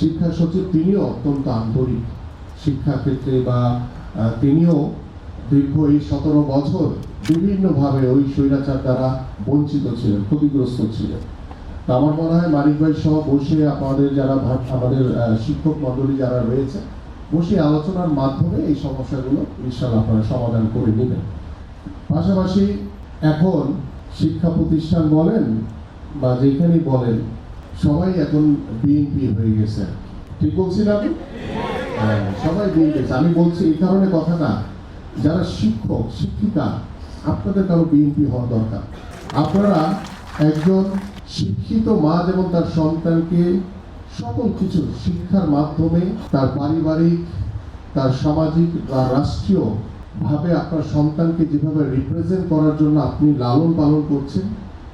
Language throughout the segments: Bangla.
শিক্ষা সচিব তিনিও অত্যন্ত আন্তরিক শিক্ষাক্ষেত্রে, বা তিনিও দীর্ঘ এই 17 বছর বিভিন্নভাবে ওই স্বৈরাচার দ্বারা বঞ্চিত ছিলেন, ক্ষতিগ্রস্ত ছিলেন। তা আমার মনে হয় মানিক ভাই সহ বসে আমাদের যারা আমাদের শিক্ষক মণ্ডলী যারা রয়েছে, বসে আলোচনার মাধ্যমে এই সমস্যাগুলো ইনশাআল্লাহ আপনারা সমাধান করে নেবেন। পাশাপাশি এখন শিক্ষা প্রতিষ্ঠান বলেন বা যেখানেই বলেন, সবাই এখন বিএনপি হয়ে গেছে। ঠিক বলছি না আমি? হ্যাঁ, সবাই বিএনপি। আমি বলছি এই কারণে কথাটা, যারা শিক্ষক শিক্ষিকা, আপনাদের কারো বিএনপি হওয়া দরকার। আপনারা একজন শিক্ষিত মা যেমন তার সন্তানকে সকল কিছু শিক্ষার মাধ্যমে তার পারিবারিক, তার সামাজিক বা রাষ্ট্রীয় ভাবে আপনার সন্তানকে যেভাবে রিপ্রেজেন্ট করার জন্য আপনি লালন পালন করছেন,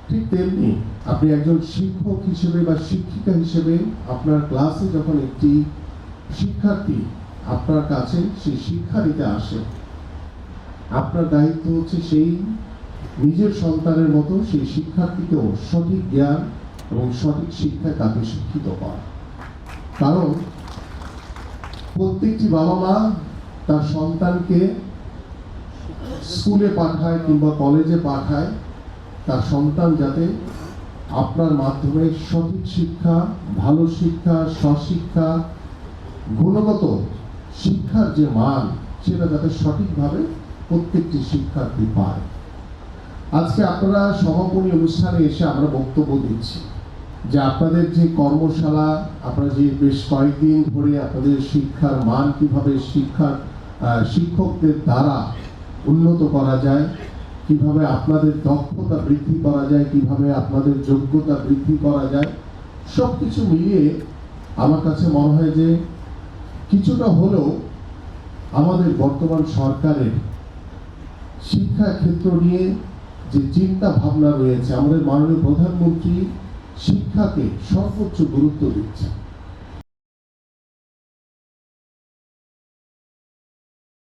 ঠিক তেমনি আপনি একজন শিক্ষক হিসেবে বা শিক্ষিকা হিসেবে আপনার ক্লাসে যখন একটি শিক্ষার্থী আপনার কাছে সেই শিক্ষা নিতে আসে, আপনার দায়িত্ব হচ্ছে সেই নিজের সন্তানের মতো সেই শিক্ষার্থীকেও সঠিক জ্ঞান এবং সঠিক শিক্ষায় তাকে শিক্ষিত করা। কারণ প্রত্যেকটি বাবা মা তার সন্তানকে স্কুলে পাঠায় কিংবা কলেজে পাঠায়, তার সন্তান যাতে আপনার মাধ্যমে সঠিক শিক্ষা, ভালো শিক্ষা, স্বশিক্ষা, গুণগত শিক্ষার যে মান সেটা যাতে সঠিকভাবে প্রত্যেকটি শিক্ষার্থী পায়। আজকে আপনারা সমাপনী অনুষ্ঠানে এসে আমরা বক্তব্য দিচ্ছি যে আপনাদের যে কর্মশালা, আপনারা যে বেশ কয়েকদিন ধরে আপনাদের শিক্ষার মান কিভাবে শিক্ষকদের দ্বারা উন্নত করা যায়, কিভাবে আপনাদের দক্ষতা বৃদ্ধি করা যায়, কিভাবে আপনাদের যোগ্যতা বৃদ্ধি করা যায়, সব কিছু মিলিয়ে আমার কাছে মনে হয় যে কিছুটা হলেও আমাদের বর্তমান সরকারের শিক্ষা ক্ষেত্র নিয়ে যে চিন্তা ভাবনা রয়েছে, আমাদের মাননীয় প্রধানমন্ত্রী শিক্ষাকে সর্বোচ্চ গুরুত্ব দিচ্ছেন।